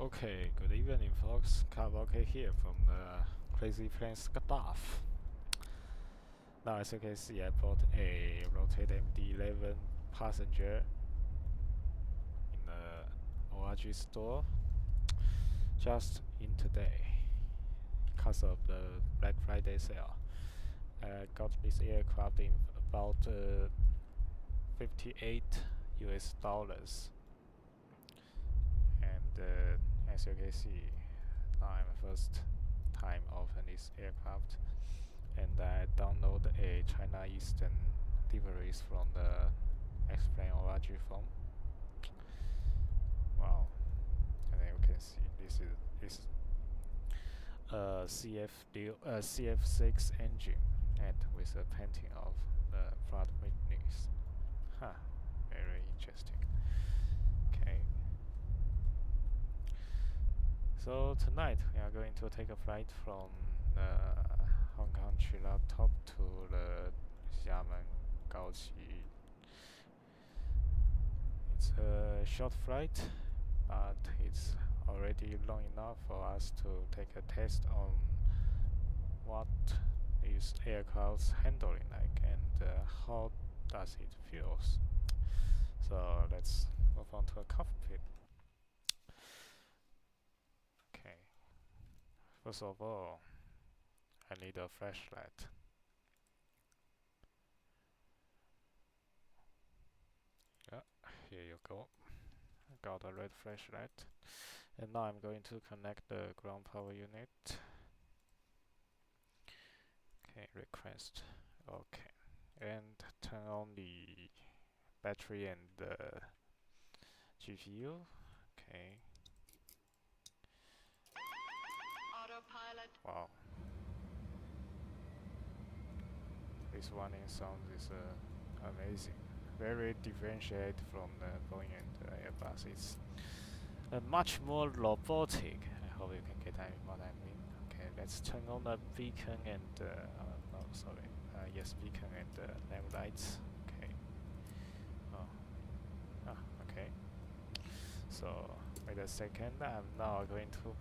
Okay, good evening folks, Karaoke here from the Crazy Plane Staff. Now as you can see, I bought a rotated md11 passenger in the ORG store just in today because of the Black Friday sale. I got this aircraft in about $58 US. And as you can see, now I'm first time open this aircraft, and I download a China Eastern deliveries from the Explain ORG form. Wow, and then you can see this is CF6 engine and with a painting of the Pratt Whitney's. Very interesting. Okay. So tonight we are going to take a flight from Hong Kong Chila Top to the Xiamen Gaoqi. It's a short flight, but it's already long enough for us to take a test on what is aircraft's handling like and how does it feels. So let's move on to a cockpit. Okay. First of all, I need a flashlight. Yeah, here you go. I got a red flashlight. And now I'm going to connect the ground power unit. Okay, request. Okay. And turn on the battery and the GPU. Okay. Autopilot. Wow. This warning sound is amazing. Very differentiated from the Boeing and Airbus. It's much more robotic. I hope you can get what I mean. Okay, let's turn on the beacon and no, sorry. Yes, beacon and lamp lights. Okay. Okay. So wait a second. I'm now going to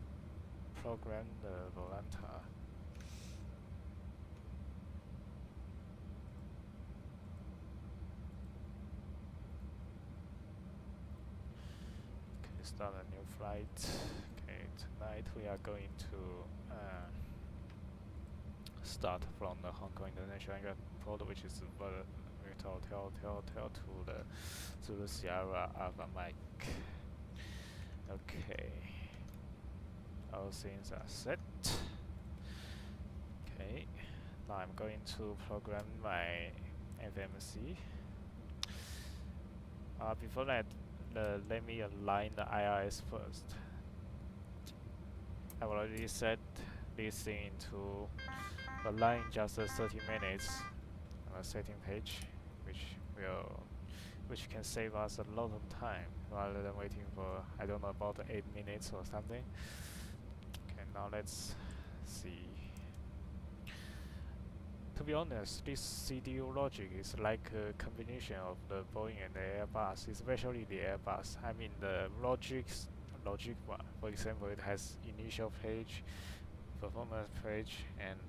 program the Volanta. Start a new flight. Okay, tonight we are going to start from the Hong Kong International Airport, which is Victor Hotel to the Zulu Sierra Alpha Mike. Okay, all things are set. Okay, now I'm going to program my FMC. Before that, let me align the IRS first. I've already set this thing to align just 30 minutes on a setting page, which can save us a lot of time rather than waiting for, I don't know, about 8 minutes or something. Okay, now let's see. To be honest, this CDU logic is like a combination of the Boeing and the Airbus, especially the Airbus. I mean the logic one. For example, it has initial page, performance page, and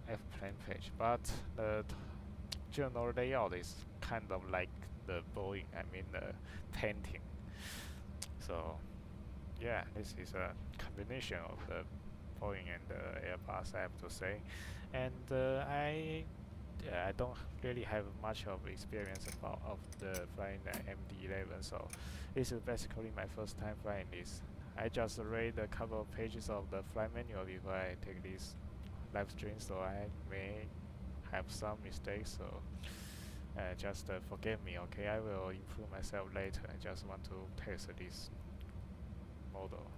F-plane page. But the general layout is kind of like the Boeing. I mean the painting. So yeah, this is a combination of the Boeing and the Airbus, I have to say. And I don't really have much of experience of the flying the MD11, so this is basically my first time flying this. I just read a couple of pages of the flight manual before I take this live stream, so I may have some mistakes, so just forgive me, okay? I will improve myself later. I just want to test this model.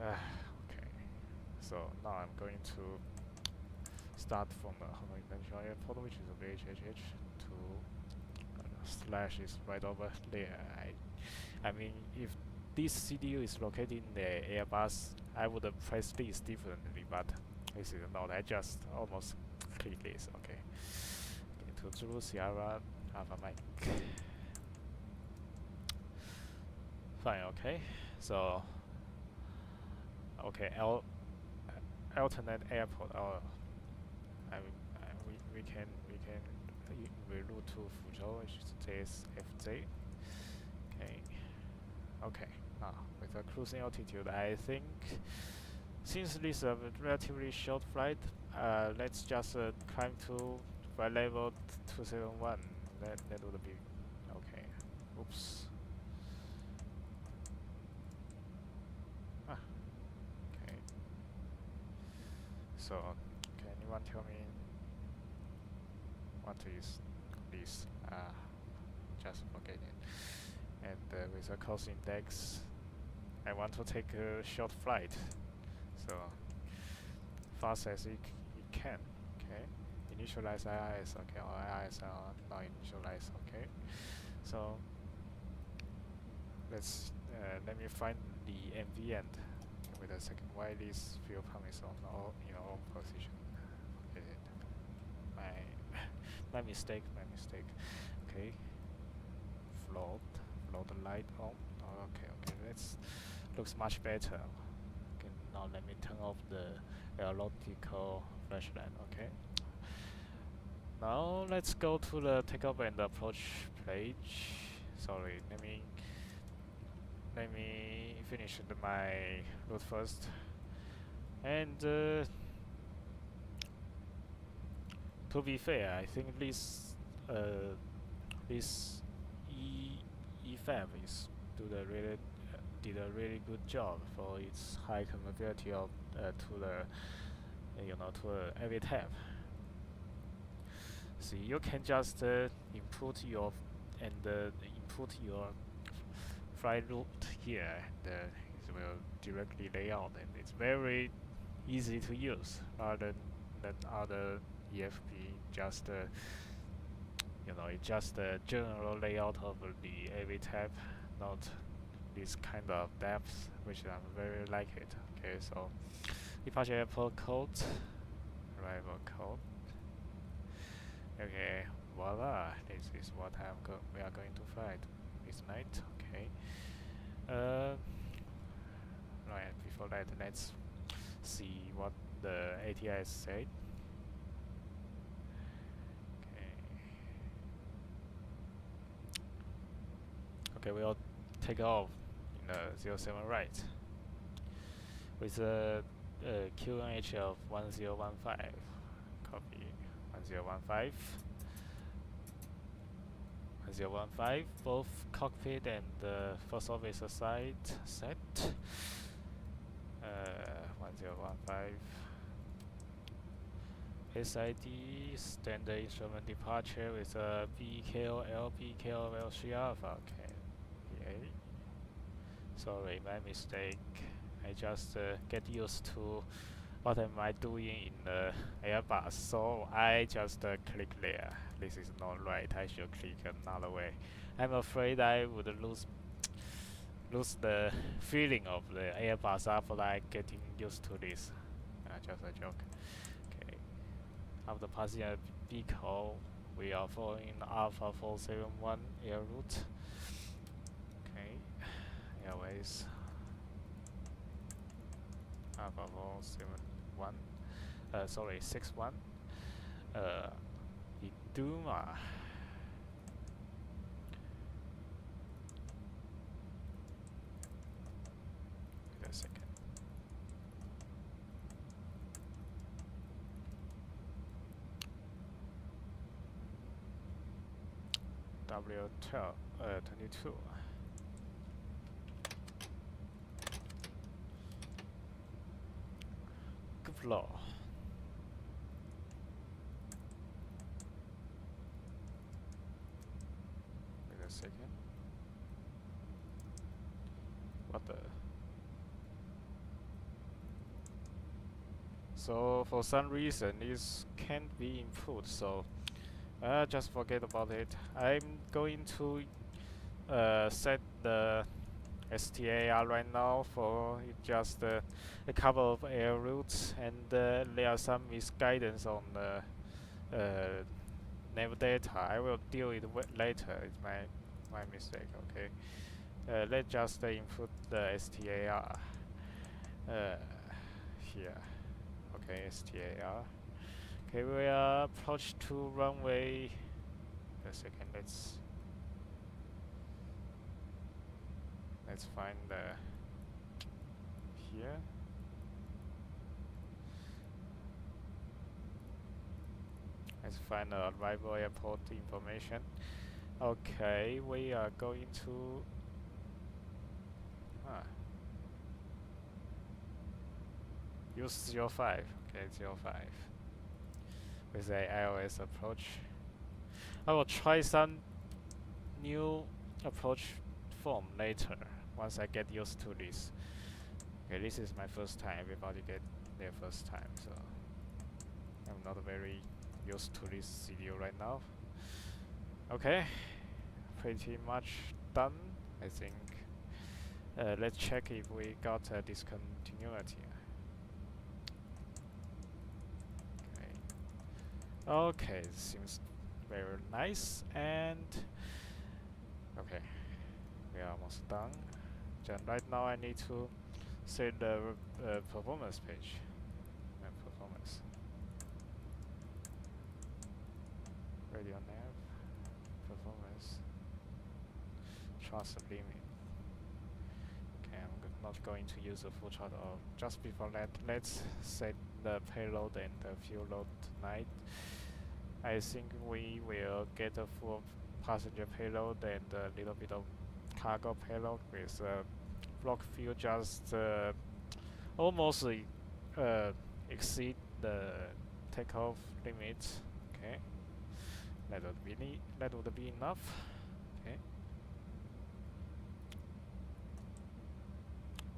Okay, so now I'm going to start from the Hong Kong International Airport, which is a VHHH, to slash is right over there. I mean, if this CDU is located in the Airbus, I would have pressed this differently, but this is not. I just almost click this. Okay, to Zulu Sierra Alpha Mike. Fine. Okay, So okay, alternate airport. Oh, we can reroute to Fuzhou, which is FZ. Okay, okay. Now with a cruising altitude, I think since this is a relatively short flight, let's just climb to flight level 271. That would be okay. Oops. Ah, okay. So, can anyone tell me what is this? Just forget it. And with a cost index, I want to take a short flight. So, fast as it can. Okay. Initialize IIS. Okay. Or IIS are not initialized. Okay. So, let me find the MV end. Wait a second. Why this fuel pump is on all in our own position? Forget it. My mistake. My mistake. Okay. Float the light on. Oh, okay. Let's looks much better. Okay. Now let me turn off the aeronautical flashlight. Okay. Now let's go to the takeoff and approach page. Sorry. Let me finish my route first. And to be fair, I think this EFAB is did a really good job for its high compatibility of to the to every tab. See, you can just input your flight route here, and it will directly lay out, and it's very easy to use rather than other EFP. Just it's just the general layout of the AV tab, not this kind of depth, which I very like it. Okay, so departure airport code, arrival code. Okay, voila! This is what we are going to fly this night. Okay. Right. Before that, let's see what the ATIS said. Okay, we'll take off in the 07 right with a QNH of 1015. Copy 1015. 1015. Both cockpit and first officer side set. 1015. SID standard instrument departure with a BKOL BKOL Alpha. Okay. Sorry, my mistake. I just get used to what am I doing in the Airbus, so I just click there. This is not right. I should click another way. I'm afraid I would lose the feeling of the Airbus after like getting used to this. Just a joke. Okay. After passing a beacon, we are following Alpha 471 air route. Okay. Airways. Alpha 471. Sorry, 61. Iduma. Wait a second. W12, 22. Good floor. Wait a second. What the? So for some reason this can't be input, so just forget about it. I'm going to set the STAR right now for just a couple of air routes, and there are some misguidance on the nav data. I will deal it later. It's my mistake. Okay. Let's just input the STAR here. Okay, STAR. Okay, we are approach to runway. A second, let's find the here. Let's find the arrival airport information. Okay, we are going to use 05. Okay, 05 with a iOS approach. I will try some new approach form later once I get used to this. Okay, this is my first time. Everybody get their first time, so I'm not very used to this CDO right now. Okay, pretty much done, I think. Let's check if we got a discontinuity. Okay, seems very nice, and okay, we are almost done. Then right now I need to set the performance page. Performance. Radio nav. Performance. Trust limit. Okay, I'm not going to use a full chart. Or just before that, let's set the payload and the fuel load tonight. I think we will get a full passenger payload and a little bit of cargo payload with block fuel just almost exceed the takeoff limit. Okay, that would be enough. Okay,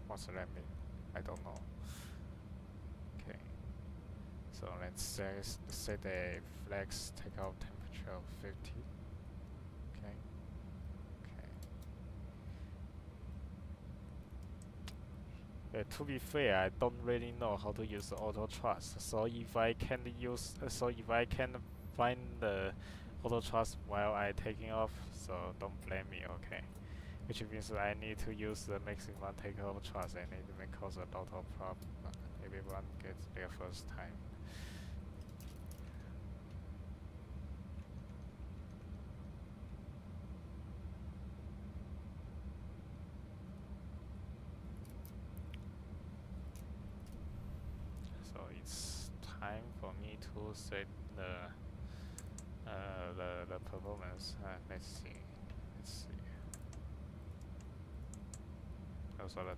what's that mean? I don't know. Okay, so let's set a flex takeoff temperature of 50. Okay. To be fair, I don't really know how to use the auto thrust. So if I can find the auto thrust while I taking off, so don't blame me, okay? Which means I need to use the maximum takeoff thrust, and it may cause a lot of problem. Everyone gets their first time. So it's time for me to set the performance. Let's see. Also the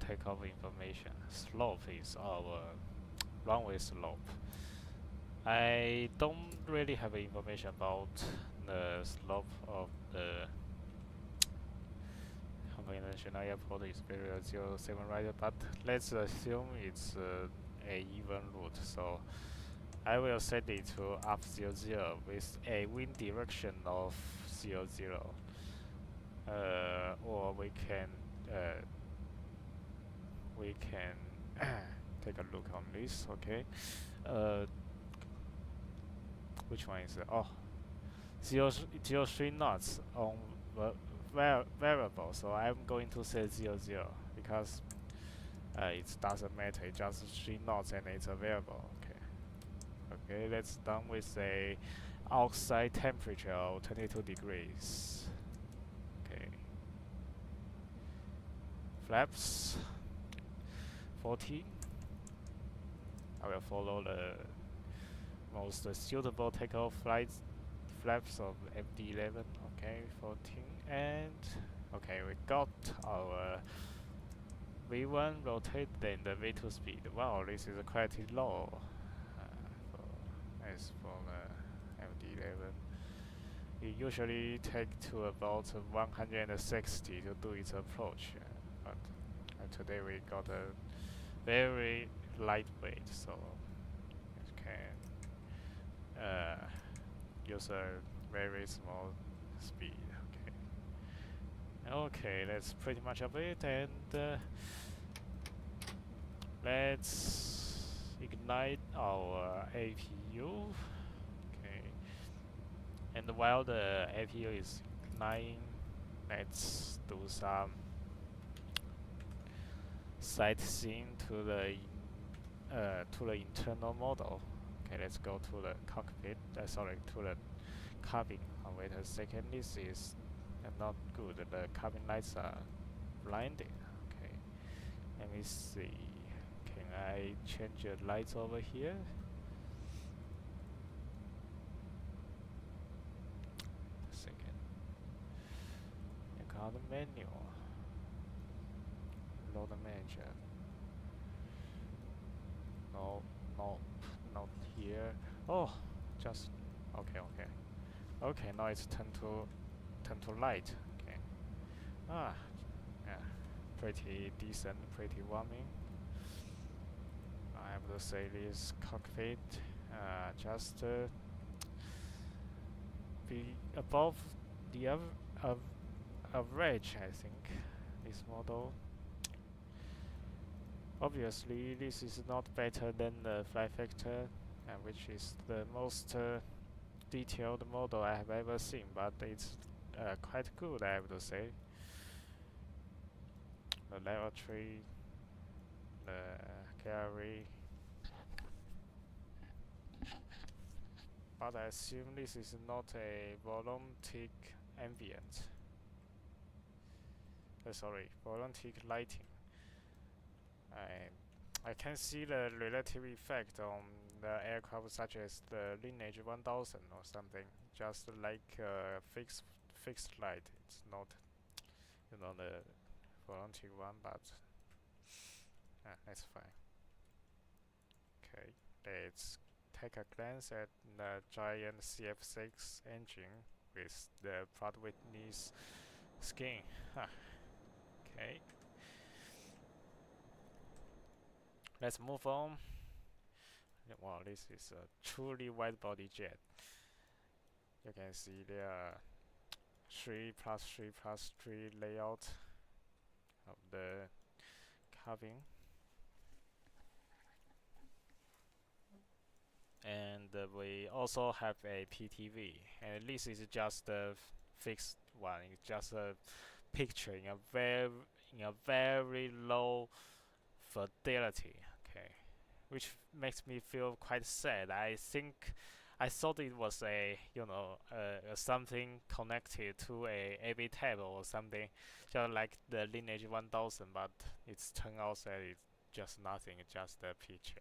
takeoff information. Slope is our runway slope. I don't really have information about the slope of the Hong Kong International Airport Experience 07 right, but let's assume it's a even route. So I will set it to up 00 with a wind direction of 00. Or we can take a look on this. Okay, which one is it? Oh, 0.03 knots on variable. So I'm going to say 00 because it doesn't matter. It's just 3 knots and it's a variable. Okay, let's done with a outside temperature of 22 degrees. Okay. Flaps 40. I will follow the most suitable takeoff flaps of md11. Okay, 14, and okay, we got our v1 rotate and the v2 speed. Wow, this is quite low. As for the md11, it usually take to about 160 to do its approach, but today we got a very lightweight, so it can use a very small speed. Okay, that's pretty much of it, and let's ignite our APU. Okay, and while the APU is igniting, let's do some sightseeing to the internal model. Okay, let's go to the cockpit. Sorry, to the cabin. Oh, wait a second. This is not good. The cabin lights are blinded. Okay, let me see. Can I change the lights over here? A second. Account menu. Load manager. No, no, not here. Oh, just okay, okay, okay. Now it's turn to light. Okay. Ah, yeah, pretty decent, pretty warming. I have to say this cockpit just be above the average, I think. This model. Obviously, this is not better than the Fly Factor, which is the most detailed model I have ever seen, but it's quite good, I have to say. The lavatory, the gallery, but I assume this is not a volunteer ambient. Sorry, volunteer lighting. I can see the relative effect on the aircraft such as the Lineage 1000 or something, just like fixed light. It's not, the volunteer one, but that's fine. Okay, let's take a glance at the giant CF6 engine with the Pratt Whitney's skin. Okay, let's move on. Wow, this is a truly wide-body jet. You can see there are 3+3+3 layout of the cabin, and we also have a PTV, and this is just a fixed one. It's just a picture in a very low fidelity. Okay, which makes me feel quite sad. I thought it was a something connected to a AV table or something, just like the Lineage 1000, but it's turned out that it's just nothing, just a picture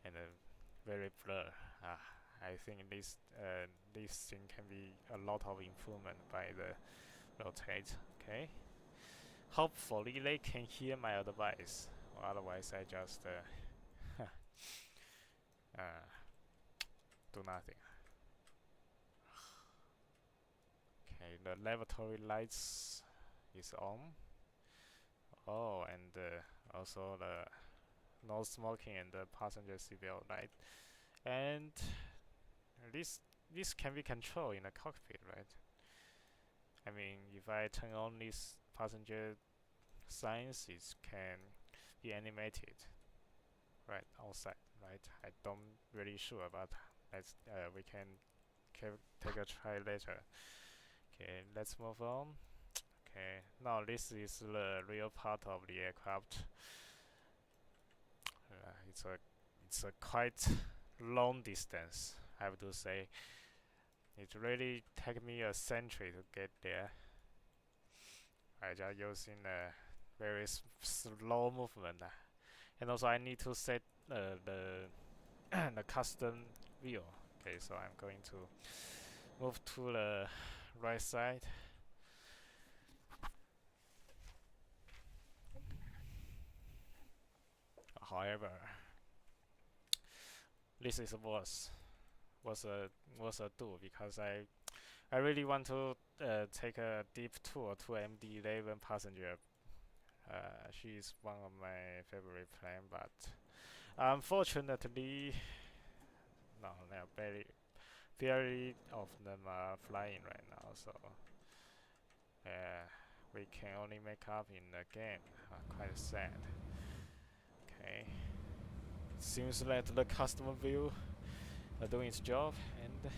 and a very blur. I think this thing can be a lot of improvement by the rotate. Okay, hopefully they can hear my advice, or otherwise I just uh, do nothing. Okay, the lavatory lights is on. Oh, and also the no smoking and the passenger seatbelt light. And this can be controlled in a cockpit, right? I mean, if I turn on this passenger signs, it can be animated right outside, right? I don't really sure, but we can take a try later. Okay, let's move on. Okay, now this is the real part of the aircraft. It's a quite long distance, I have to say. It really took me a century to get there. I just using a very slow movement, and also I need to set the the custom view. Okay, so I'm going to move to the right side. However, this is was a do because I really want to take a deep tour to md11 passenger. She is one of my favorite plane, but unfortunately, no, very of them are flying right now, so we can only make up in the game. Quite sad. Okay, seems that the customer view are doing its job, and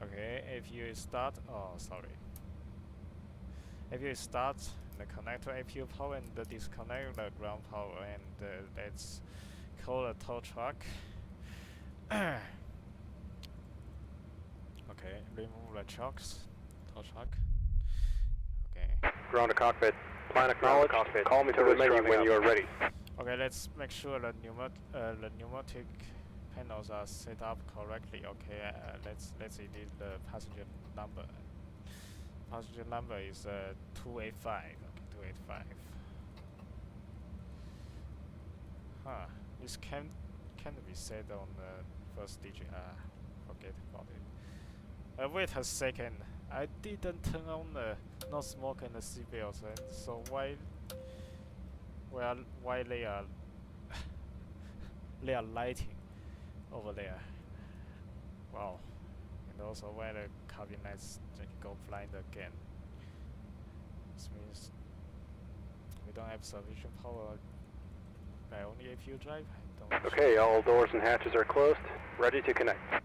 okay, Okay, APU is start. Oh, sorry. APU is start. The connector APU power and the disconnect the ground power, and let's call a tow truck. Okay, remove the chocks. Tow truck. Okay. Ground to cockpit. Plan acknowledged. Call me to the menu when you are ready. Okay, let's make sure the pneumatic panels are set up correctly. Okay, let's edit the passenger number. Passenger number is 285. Okay, 285. Huh? This can't be set on the first digit. Forget about it. Wait a second. I didn't turn on the no smoke and the seatbelts, and so why they are they are lighting over there? Wow. And also why the cabin lights go blind again. This means we don't have sufficient power by only APU drive. I don't. Okay, all doors and hatches are closed. Ready to connect.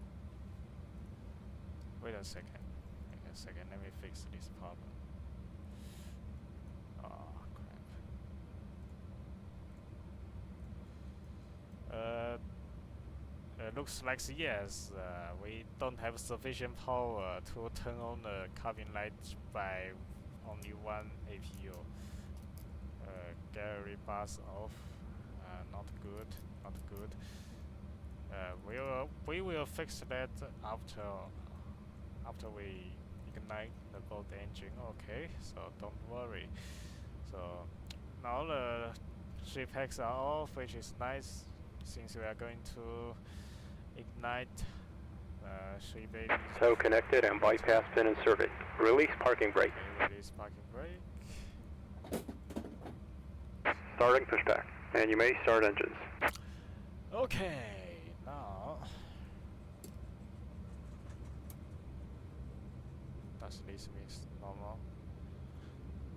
Wait a second. Let me fix this problem. Oh crap. Looks like yes. We don't have sufficient power to turn on the cabin light by only one APU. Gallery bars off. Not good. Not good. We will fix that after we ignite the boat engine. Okay, so don't worry. So now the three packs are off, which is nice since we are going to ignite three babies. Tow connected and bypass pin inserted. Release parking brake. Okay, release parking brake. Starting pushback. And you may start engines. Okay, now does this mean normal?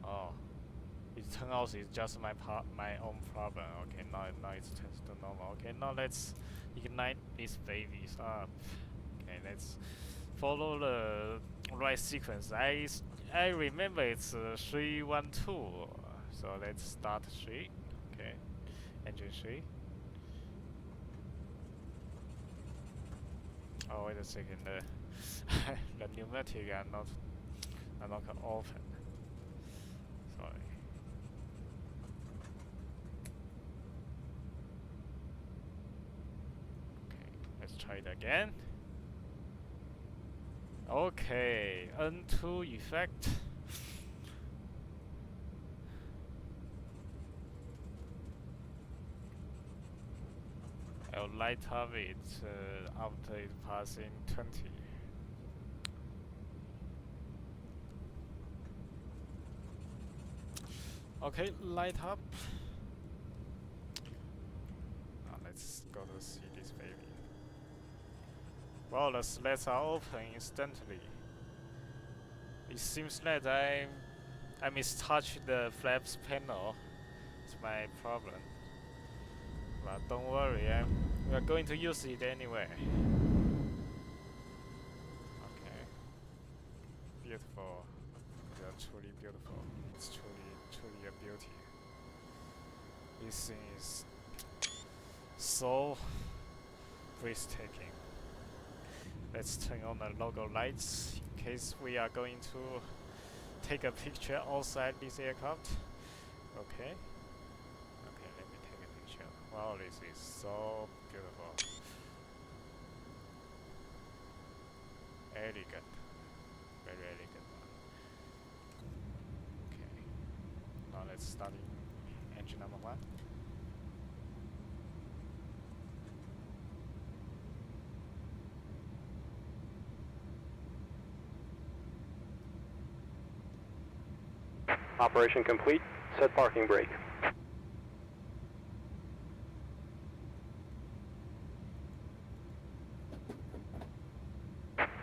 Oh, it turns out it's just my own problem. Okay, now it turns to normal. Okay, now let's ignite these babies up. Okay, let's follow the right sequence. I remember it's 312. So let's start 3. Okay, engine 3. Oh, wait a second. The pneumatic are not open. Sorry. Okay, let's try it again. Okay, N2 effect. I'll light up it after it passing 20. Okay, light up. Now let's go to see this baby. Well, the slats are open instantly. It seems that I mistouched the flaps panel. It's my problem. But don't worry, we are going to use it anyway. Okay. Beautiful. They are truly beautiful. It's truly a beauty. This thing is so breathtaking. Let's turn on the logo lights in case we are going to take a picture outside this aircraft. Okay. Okay, let me take a picture. Wow, this is so beautiful. Elegant. Very elegant one. Okay. Now let's start engine number 1. Operation complete. Set parking brake.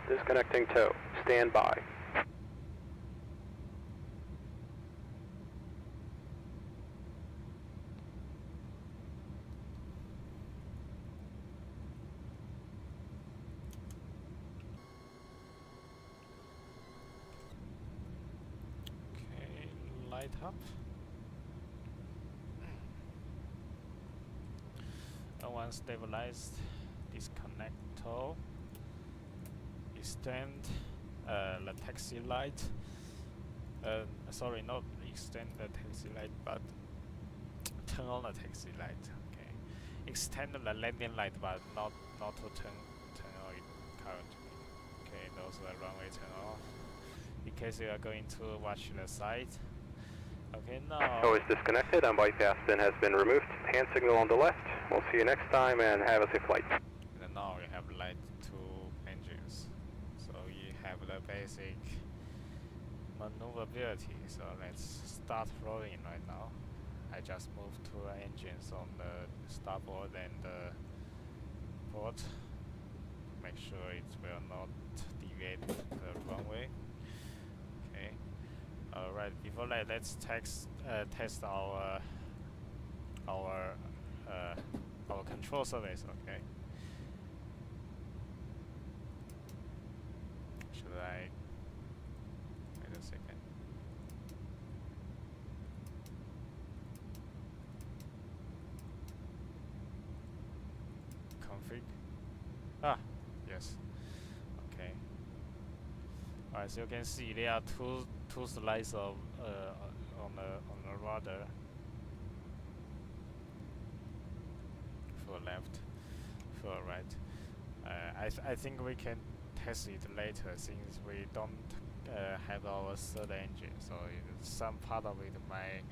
Disconnecting tow. Stand by. light up. And once stabilized, disconnect, extend the taxi light. Sorry, not extend the taxi light, but turn on the taxi light. Okay, extend the landing light, but not to turn on it currently. Okay, those are runway turn off. In case you are going to watch the side. Okay, now. So it's disconnected and bypass pin has been removed. Hand signal on the left. We'll see you next time and have a safe flight. And now we have light 2 engines. So you have the basic maneuverability. So let's start flying right now. I just moved 2 engines on the starboard and the port. Make sure it will not deviate the runway. Okay. Alright, before that, let's test our control surface. Okay. Should I wait a second? Config. Ah, yes. Okay. Alright, so you can see there are two slices of on the rudder. For left, for right. I think we can test it later since we don't have our third engine, so some part of it might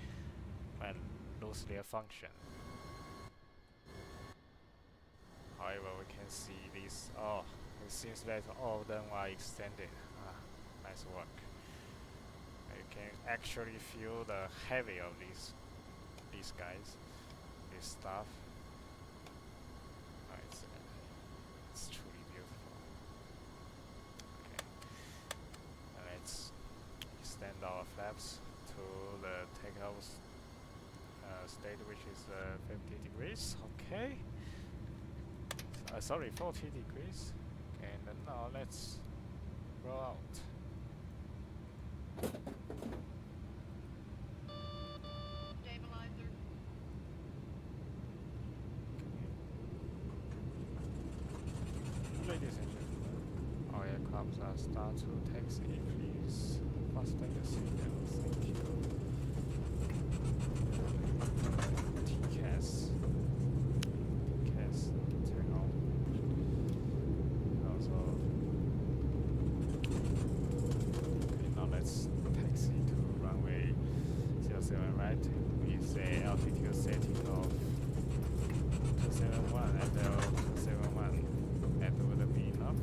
lose their function. However, we can see this. Oh, it seems that all of them are extended. Nice work. You can actually feel the heavy of these guys, this stuff. It's truly beautiful. Okay, let's extend our flaps to the takeoff state, which is 50 degrees. Okay. Sorry, 40 degrees. Okay, and then now let's roll out. Stabilizer. Ladies and gentlemen, our aircraft are start to taxi. Please fasten your seatbelts. Thank you. TCAS. Turn on. Also. Okay, now let's taxi to runway 07 right with a altitude setting of 271 at 271. That would be enough.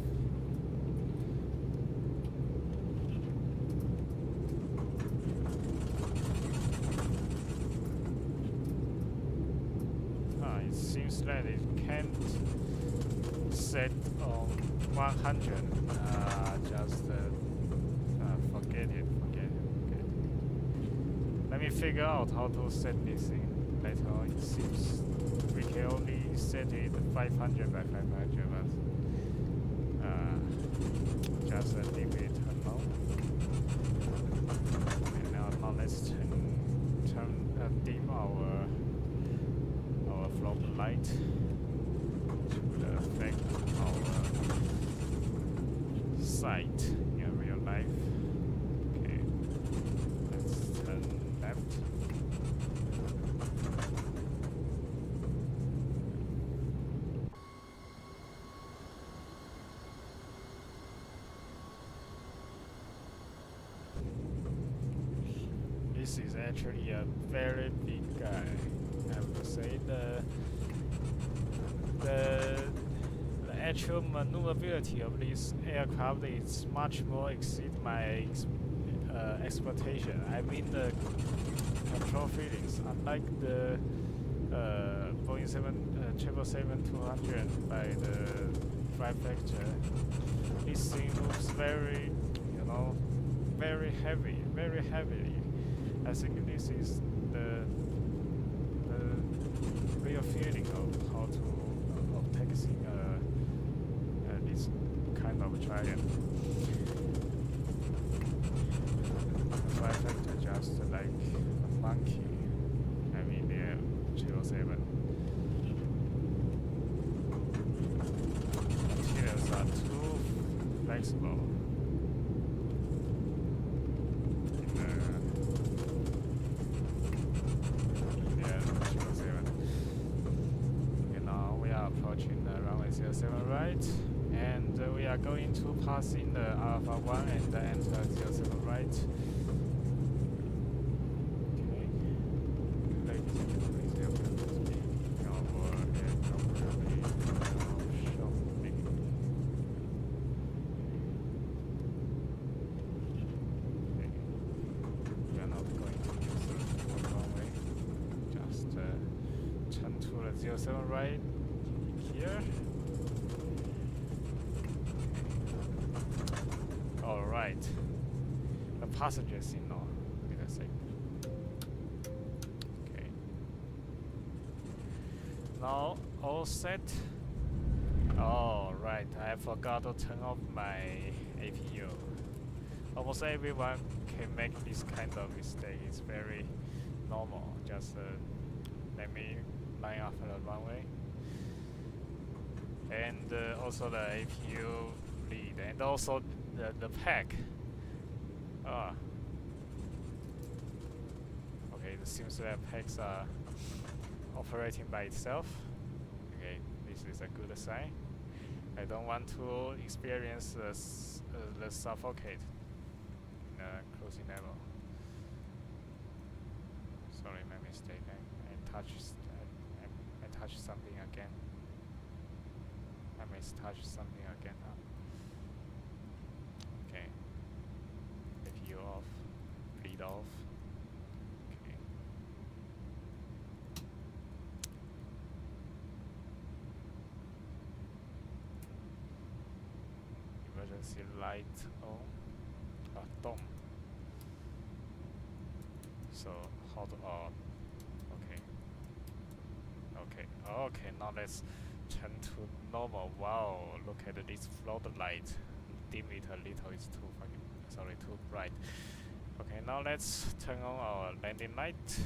It seems that it can't set on 100. Just forget it. Let me figure out how to set this thing later on. It seems we can only set it 500 by 500, but just leave it alone. And now let's dim our float light, which will affect our sight in real life. Okay, let's turn left. This is actually a very big guy. I have to say the actual maneuverability of this aircraft is much more exceed my expectation. I mean the control feelings. Unlike the Boeing 777-200 by the flight factor, this thing moves very, very heavily. I think this is the real feeling of how to taxing this kind of giant. The flight factor just like funky. I mean, the 707. Materials are too flexible. Yeah, 707. Okay, now we are approaching the runway 07 right, and we are going to pass in the Alpha 1 and enter 07 right. Turn to the 07 right here. Alright. The passenger signal. Wait a sec. Okay. Now all set. Alright, I forgot to turn off my APU. Almost everyone can make this kind of mistake. It's very normal. Just let me line up the runway. And also the APU lead, and also the pack. Okay, it seems that packs are operating by itself. Okay, this is a good sign. I don't want to experience the suffocate in closing level. Sorry, my mistake. I touched something again. I mistouched something again. Okay. APU off. Bleed off. Okay. Emergency light on. Dome. So hot on. Okay. Okay, now let's turn to normal. Wow, look at this floodlight. Dim it a little, it's too too bright. Okay, now let's turn on our landing light.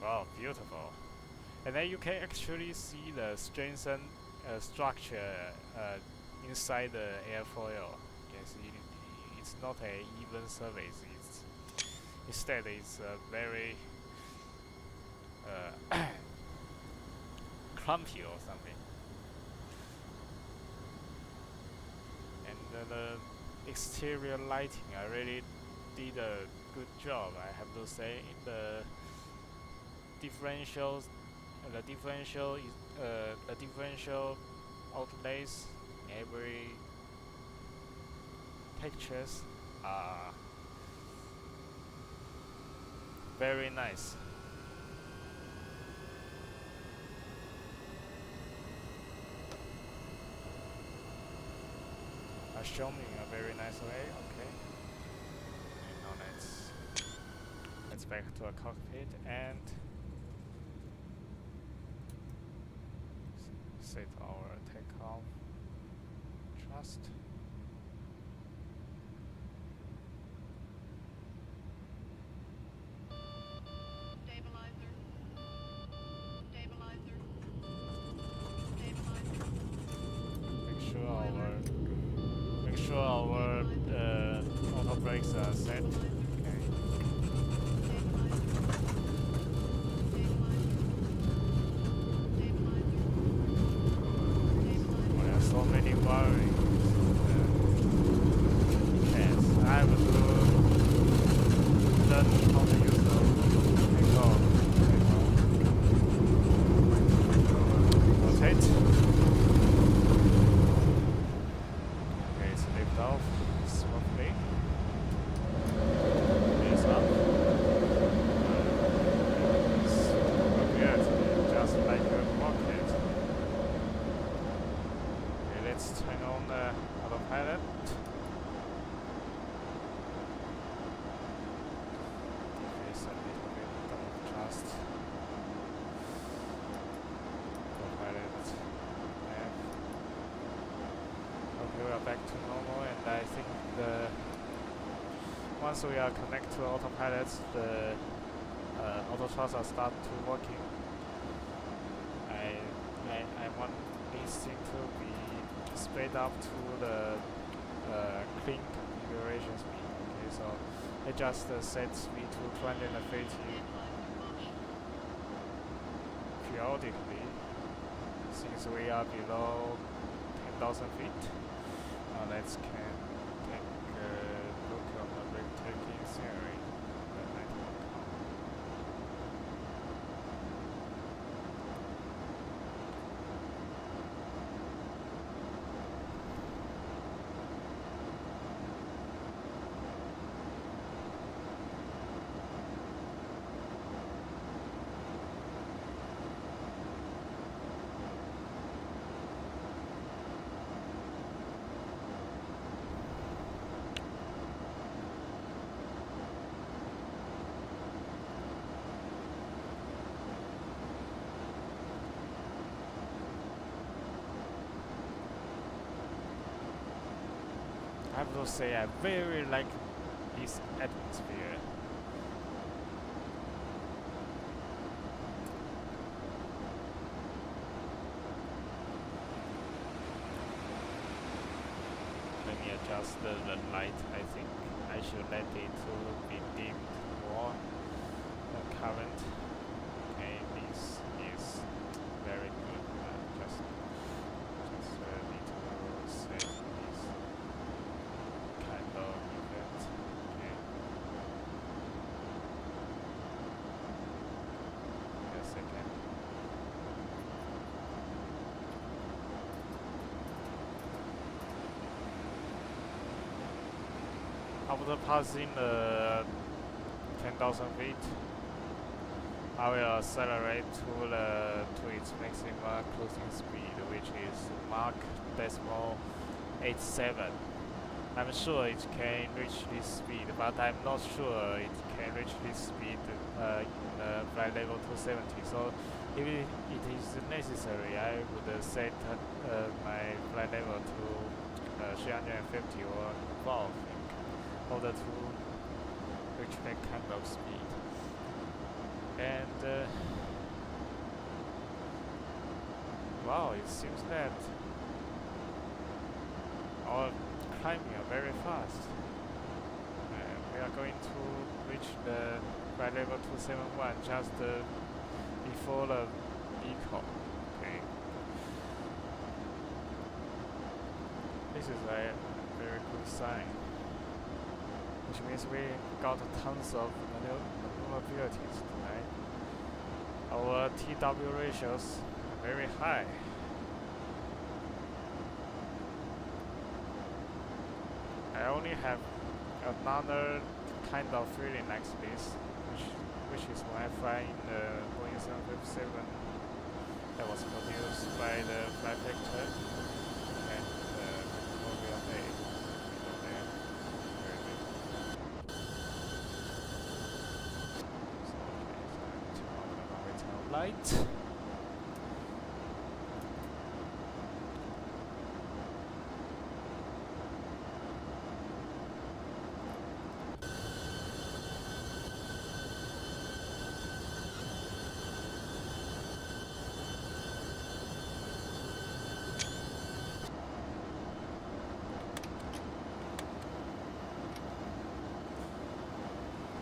Wow, beautiful. And then you can actually see the strengthened structure inside the airfoil. Yes, it's not an even surface. Instead, it's a very clumpy or something. And the exterior lighting, I really did a good job, I have to say. The differential outlays, every pictures are very nice. Are shown in a very nice way. Okay. And now let's back to a cockpit and set our takeoff thrust. Make sure our auto brakes are set. Okay. Oh, there are so many wirings. Yes, I have to learn how to use the takeoff. Rotate. Off smoothly. It's up. It's good, just like a rocket. Okay, let's turn on the autopilot. There's a little bit of thrust. Autopilot. Okay, we are back to normal, and I think once we are connected to autopilot, the auto throttle start to working. I want this thing to be sped up to the clean configuration speed. Okay, so I just set speed to 250 periodically since we are below 10,000 feet. Now let's can take a look on the breathtaking scenery. The night will come. I have to say I very like this atmosphere. Let me adjust the light. I think I should let it to be dimmed more. The current. Okay, this is very good. Just need to set this kind of event. Okay. A second. After passing the 10,000 feet, I will accelerate to its maximum cruising speed, which is Mach decimal 87. I'm sure it can reach this speed, but I'm not sure it can reach this speed in flight level 270. So if it is necessary, I would set my flight level to 350 or above in order to reach that kind of speed. And wow, it seems that our climbing are very fast. We are going to reach the flight level 271 just before the vehicle. Okay. This is a very good sign, which means we got tons of maneuverabilities tonight. Our TW ratios are very high. I only have another kind of feeling like this, which is when I fly in the Boeing 757 that was produced by the flight vector and Korea Bay. There. Very good. So, okay, so I turn on the tail light.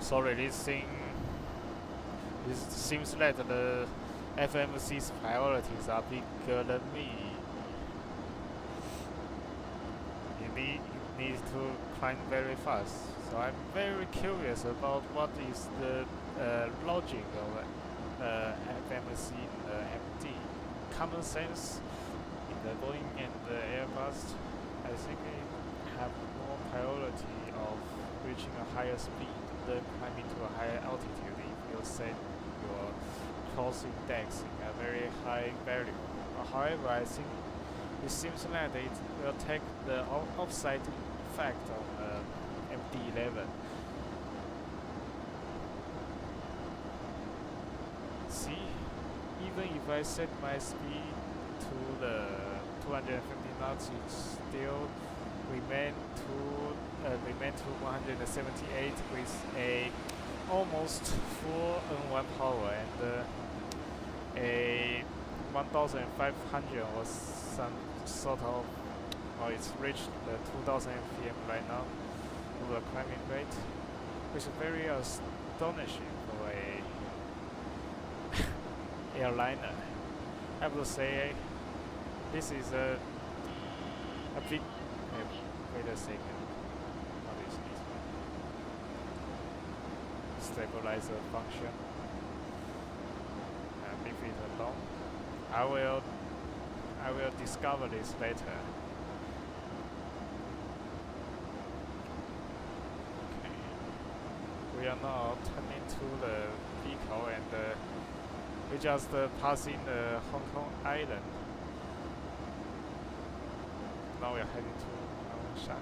Sorry, this seems that the FMC's priorities are bigger than me. It needs to climb very fast. So I'm very curious about what is the logic of FMC in the MD. Common sense in the Boeing and the Airbus, I think it have more priority of reaching a higher speed than climbing to a higher altitude if you set your crossing decks in a very high value. However, I think it seems that it will take the offside effect on md11. See, even if I set my speed to the 250 knots, it still remain too remain to 178 with a almost full N1 power and a 1500 was some sort of, or it's reached the 2000 mpm right now with a climbing rate, which is very astonishing for a airliner. I would say this is a big. Wait a second. What is this? Stabilizer function. Leave it alone. I will discover this later. Okay. We are now turning to the vehicle and we just passing the Hong Kong Island. Now we are heading to Shanghai.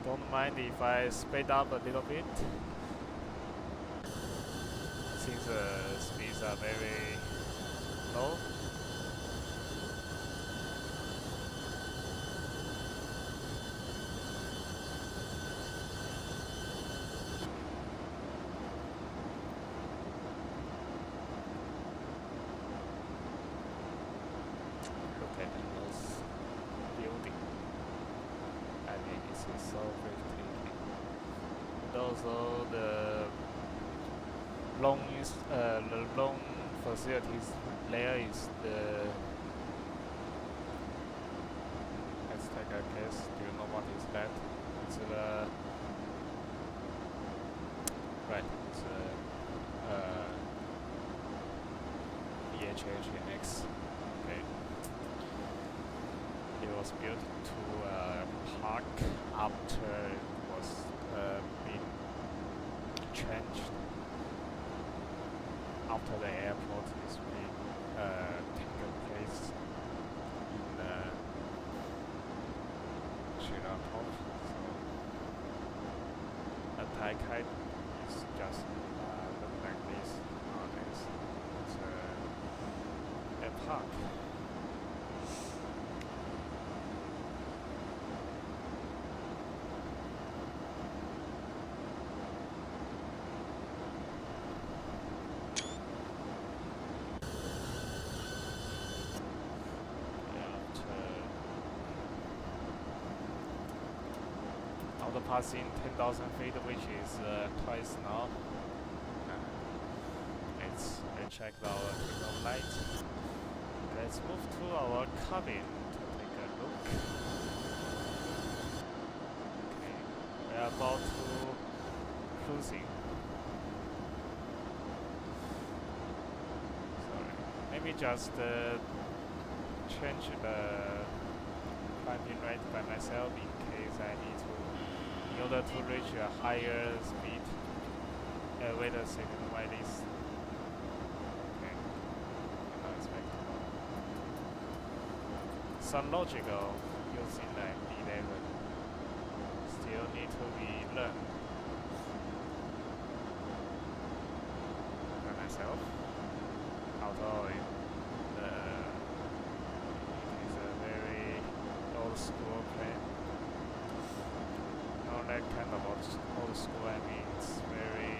Don't mind if I speed up a little bit, since the speeds are very low. Look at those buildings. I mean, this is so breathtaking. And also the long facilities there is the. Let's take a guess. Do you know what is that? It's the right. It's BHHX. Okay. It was built to park after it was being changed. After the airport is being taken place in Singapore, so a Taikai is just look like this nowadays. It's a park. After passing 10,000 feet, which is twice now, let's check our signal light. Let's move to our cabin to take a look. Okay, we are about to cruising. Sorry, maybe just change the climbing rate by myself in case I need to. In order to reach a higher speed. Wait a second, why this? Okay, now it's back to normal. Some logical using the md11 still need to be learned by myself. Although it is a very old school plane. That kind of old school, I mean, it's very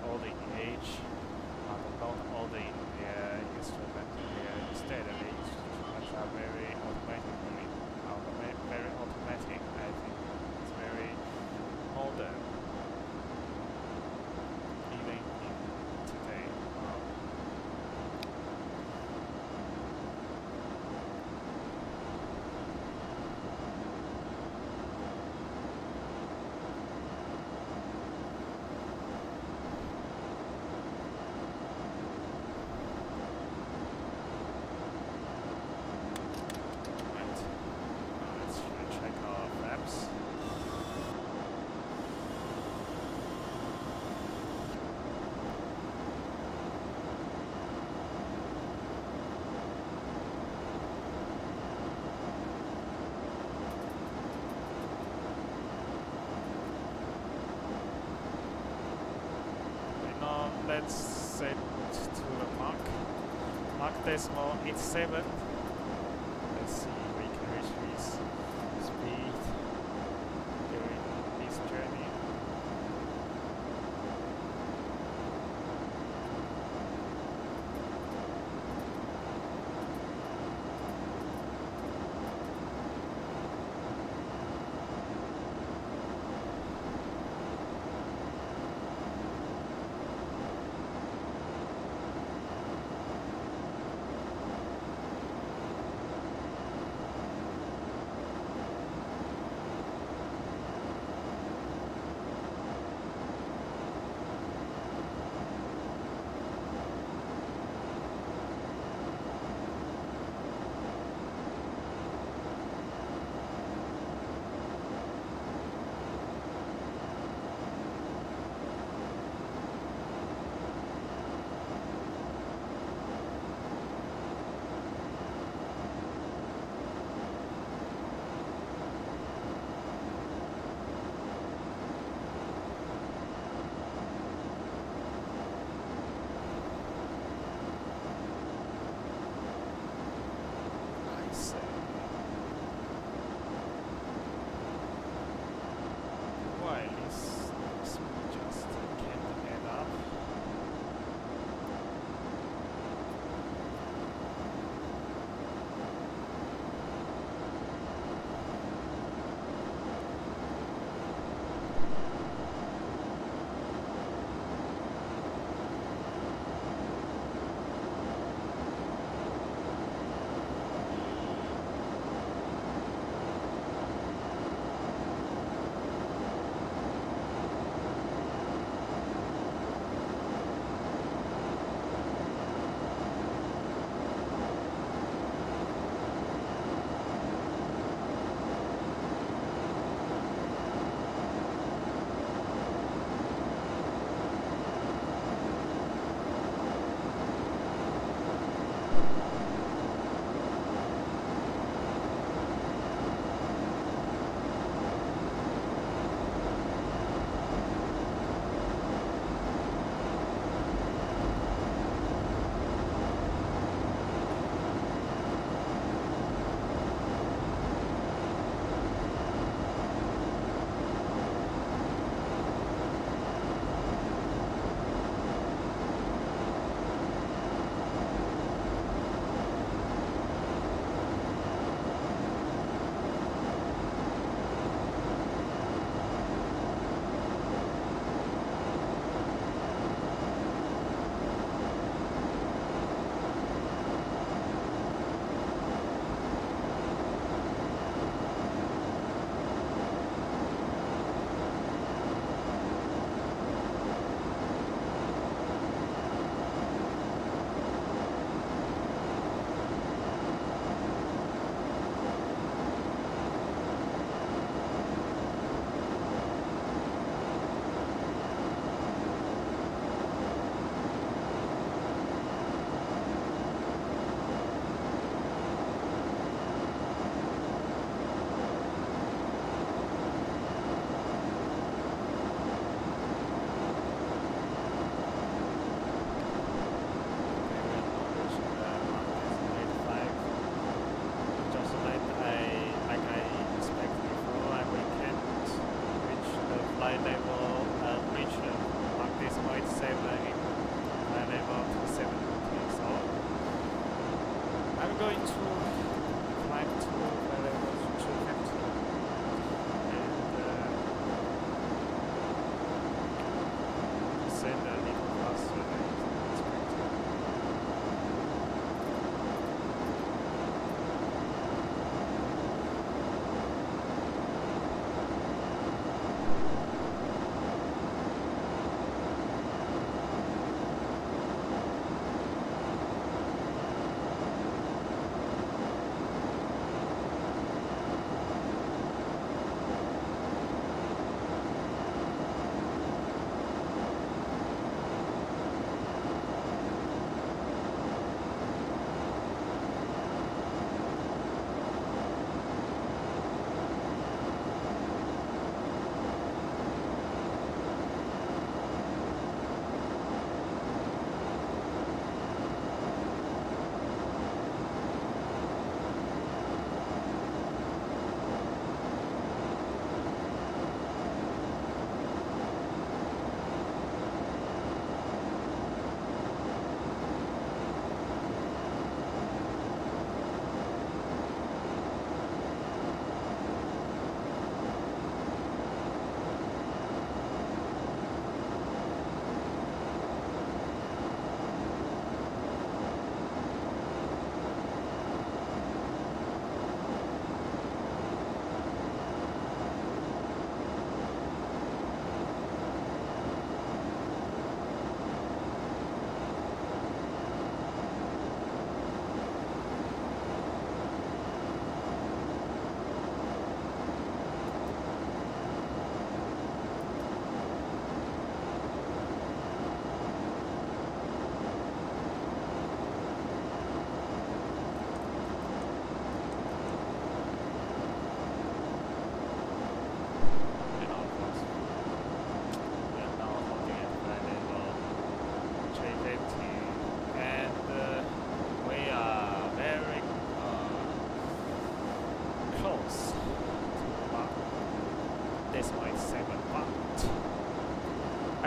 old in age, but not old in their instrument. Instead, the instruments are very very automatic. I think it's very modern, even in today. Let's set to the Mach decimal 87. Let's see if we can reach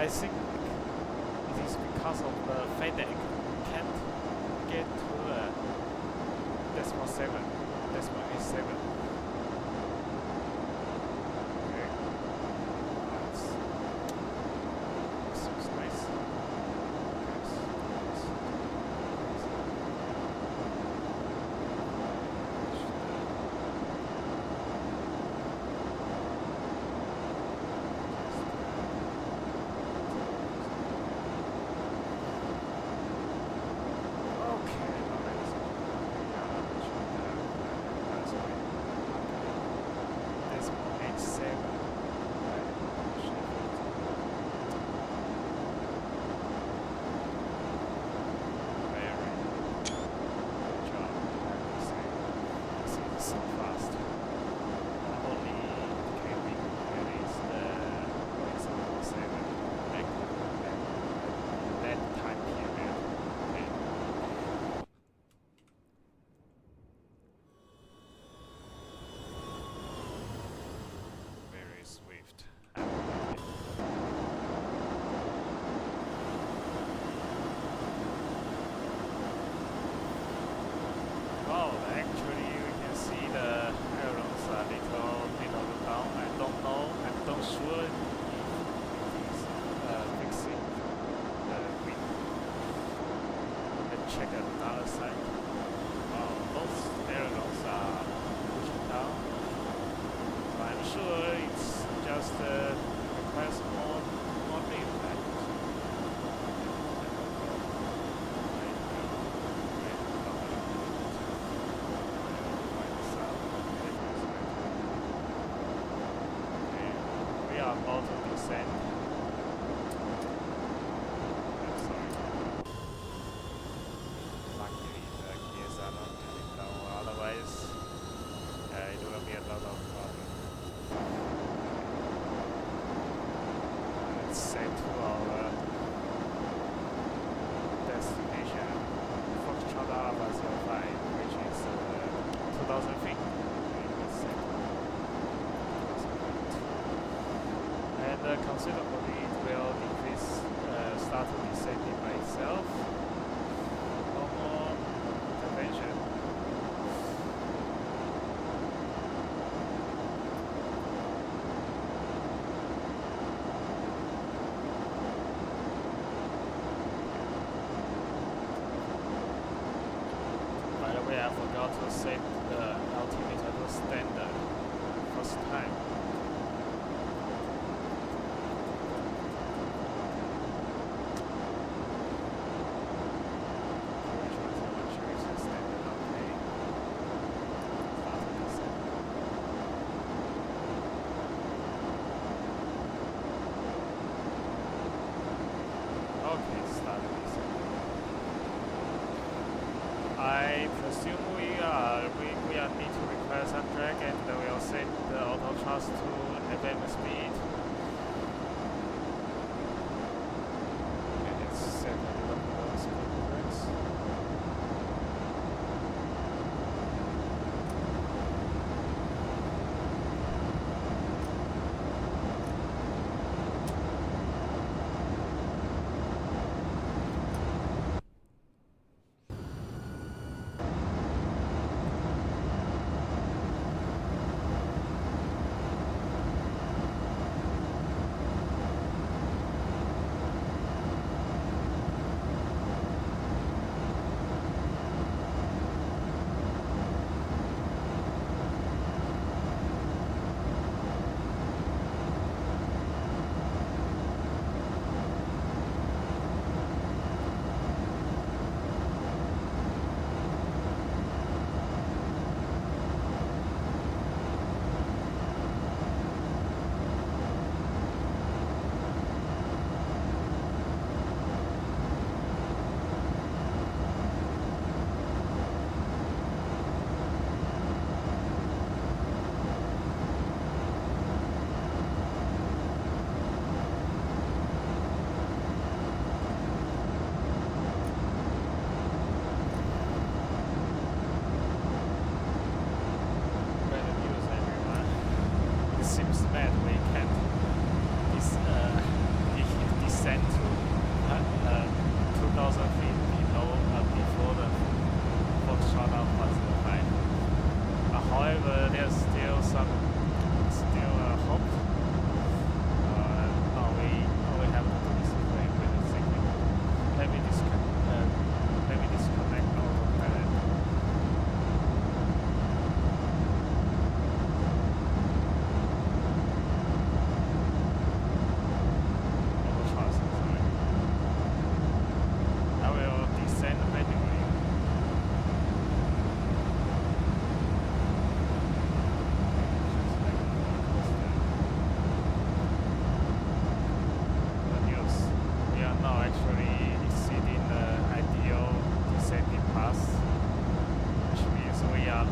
I think it is because of the FedEx can't get to the decimal 7, decimal 87. Okay. Seems nice. Swift. Well, actually, we can see the ailerons are little down. I don't know. I'm not sure if it is fixing the wind. Let's check another side. Wow, both ailerons are pushing down. So I'm sure it's just requires more lift. We are about to descend. Sorry. Luckily the gears are not coming down, otherwise it will be a lot of problem. Let's set to our destination, Foxtrot Alpha 05, which is 2000 feet. And considerably it will decrease, start descending by itself. No more intervention. By the way, I forgot to set the altimeter to standard first time. I presume we need to require some drag, and we'll set the auto thrust to FM speed. And it's set a little below speed brakes.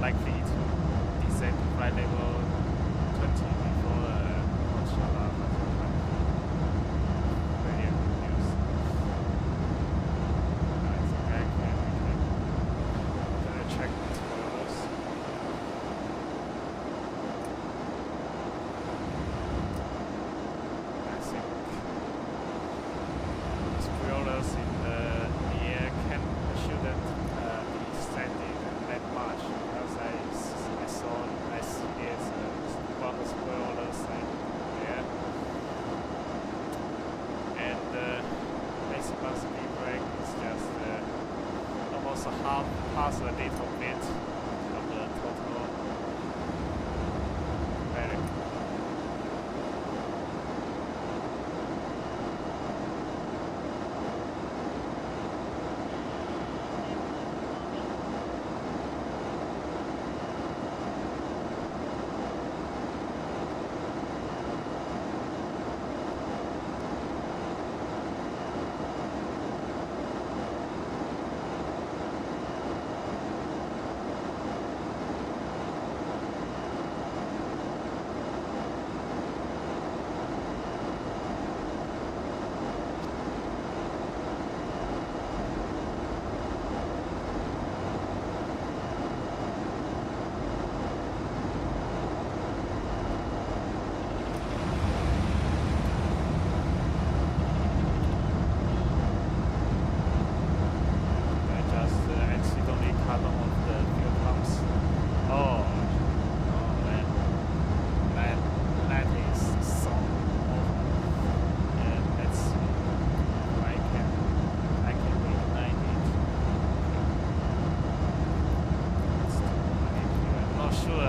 likely to descend to flight level 20 before Foxtrot Alpha 05. Very good news. I think we can check the spoilers. I think spoilers in the air shouldn't be standing that much because I see there's one spoilers there, and maximum speed brake is just almost half a little bit of the total brake.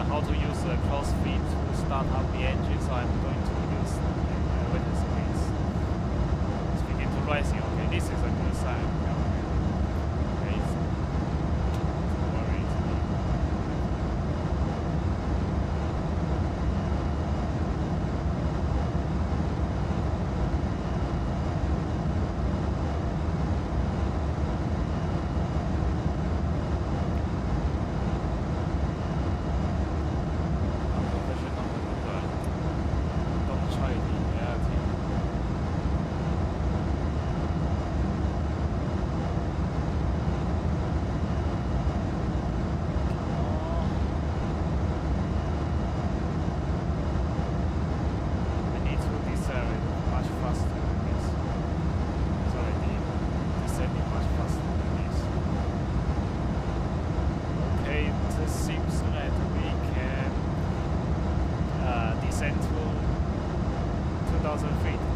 How to use a close feed to start up the engine, so I'm going to use witness speeds. It's begin to rising. Okay, this is a good sign. Okay, it's worried me.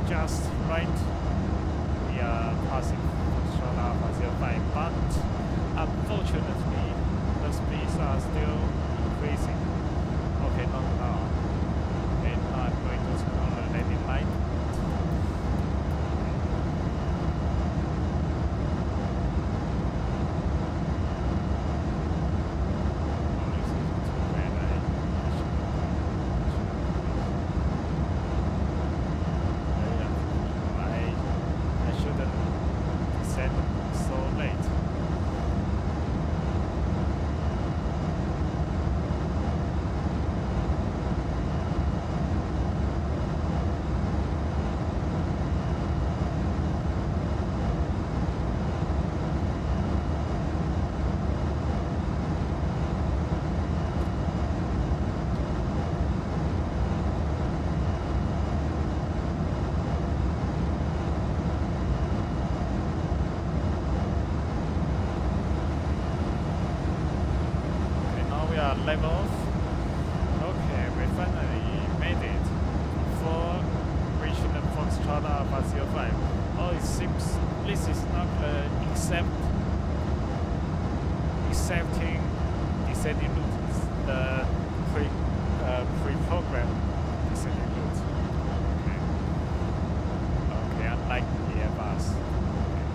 Just right, we are passing Foxtrot Alpha 05, but unfortunately the speeds are still increasing. Okay, not now. Okay, now I'm going to turn on the landing light. Level off. Okay, we finally made it before reaching the Foxtrot Alpha 05. Oh, it seems this is not accepting descending route. It's the pre-programmed descending route. Okay. Okay, unlike the Airbus. Okay.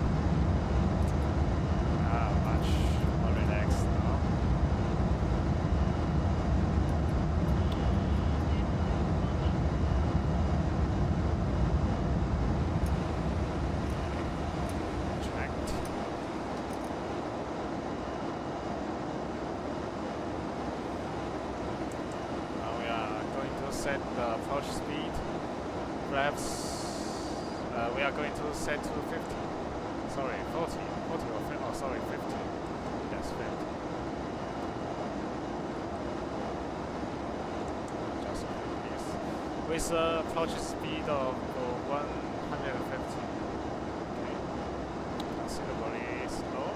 Much more relaxed now. set the approach speed. Flaps, we are going to set to 50. Sorry, 40. 40 or 50. Oh, sorry, 50. Yes, 50. Just this. With approach speed of 150. Okay. Considerably slow.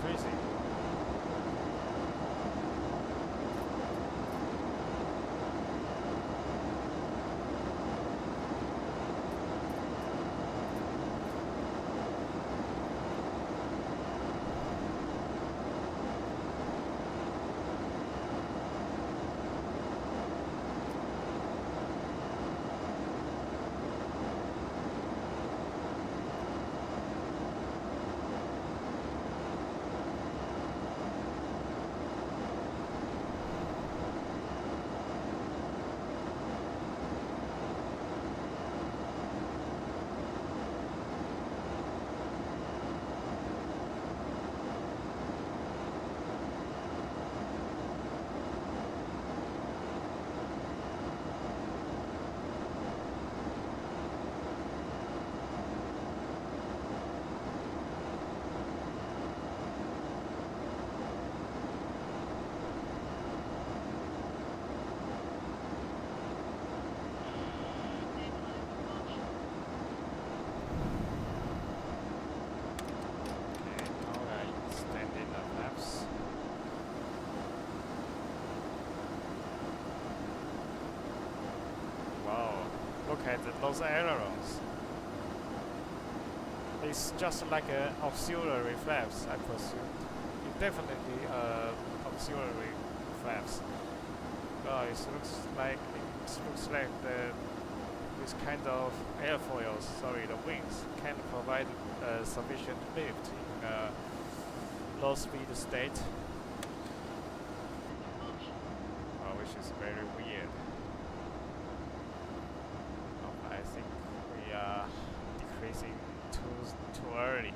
Decreasing. Look at those ailerons. It's just like an auxiliary flaps, I presume. It definitely auxiliary flaps. Well, it looks like this kind of airfoils, sorry, the wings can provide sufficient lift in low speed state, which is very weird. I think we are decreasing too early.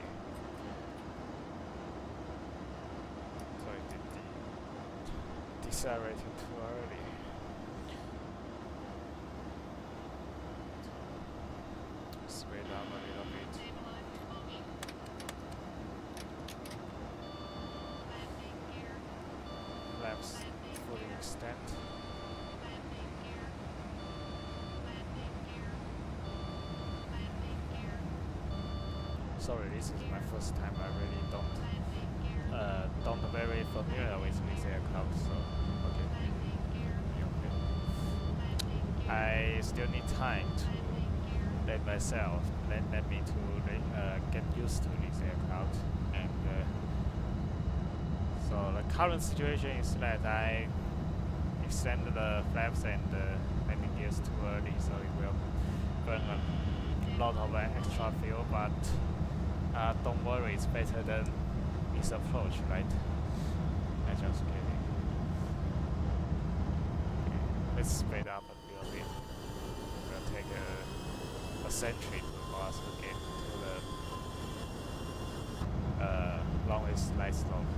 So it did decelerating too early. Speed down a little bit. Flaps fully extend. Sorry, this is my first time. I really don't very familiar with this aircraft, so okay. I still need time to let me to get used to this aircraft, and so the current situation is that I extend the flaps and landing gears too early, so it will burn a lot of extra fuel, but don't worry, it's better than this approach, right? I just kidding. Okay, let's speed up a little bit. We'll take a century to pass again to the longest glide slope.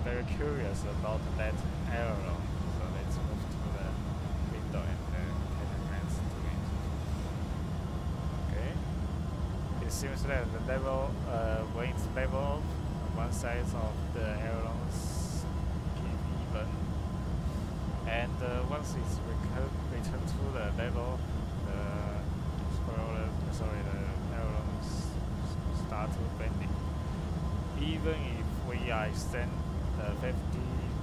Very curious about that aileron, so let's move to the window and get a glance to it. Okay, it seems that the level, weight level on one side of the ailerons keep even, and once it's returned to the level, the ailerons start to bending. Even if we are extend 50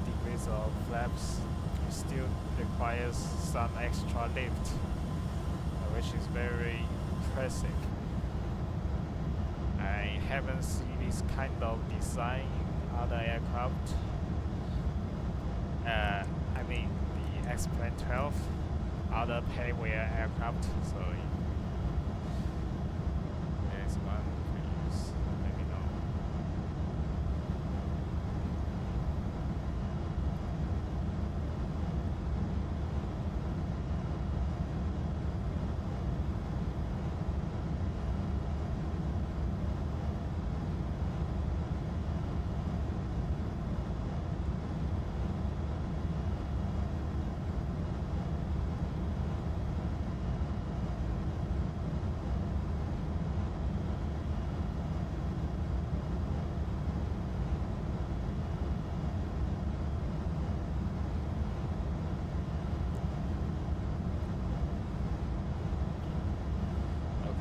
degrees of flaps, it still requires some extra lift, which is very impressive. I haven't seen this kind of design in other aircraft. I mean the X-Plane 12 other payware aircraft. So there's one please let me know.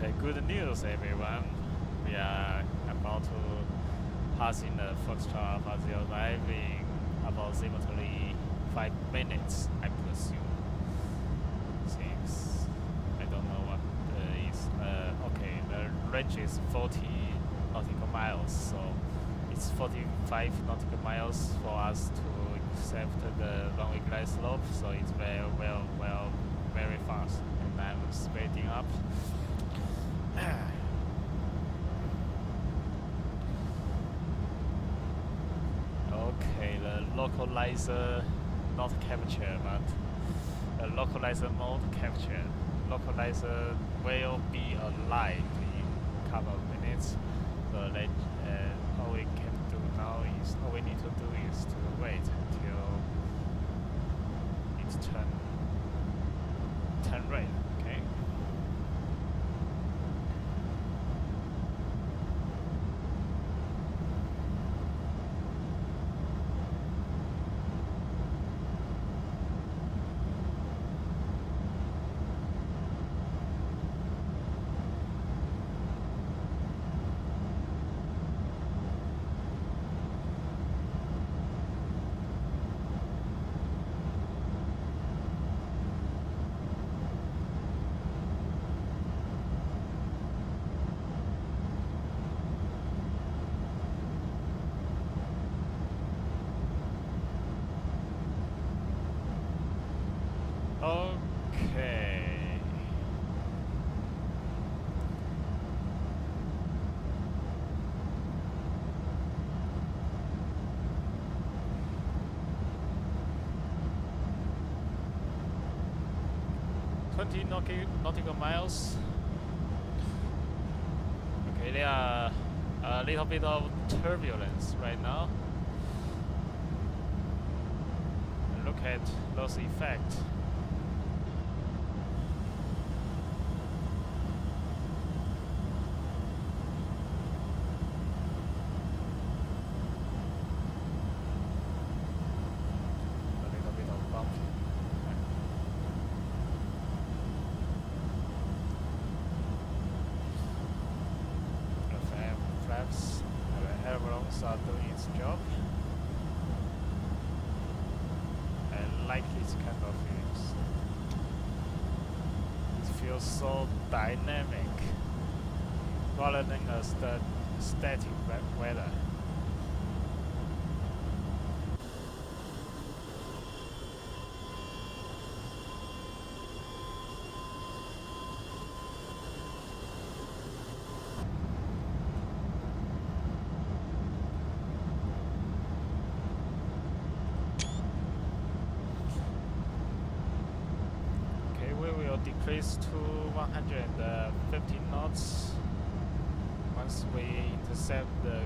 Okay, good news everyone. We are about to pass in the Foxtrot Alpha 09 in approximately 5 minutes, I presume. Since I don't know what is. Okay, the range is 40 nautical miles, so it's 45 nautical miles for us to accept the runway glide slope, so it's very fast. And I'm speeding up. Okay, the localizer not capture, but the localizer mode capture. Localizer will be alive in a couple of minutes. So that all we can do now is all we need to do is to wait until it's turn right. Okay. Okay. Nautical miles. Okay, there are a little bit of turbulence right now. Look at those effects. Are doing its job. I like this kind of feelings. It feels so dynamic rather than a static weather. Decrease to 150 knots once we intercept the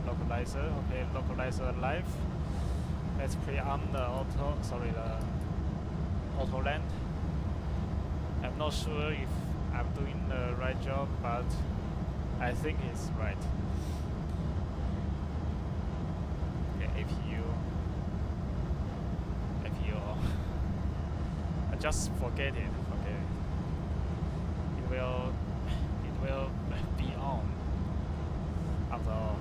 localizer. Okay, localizer alive. Let's pre-arm the auto land. I'm not sure if I'm doing the right job, but I think it's right. Okay, APU. Just forget it. It will be on after all.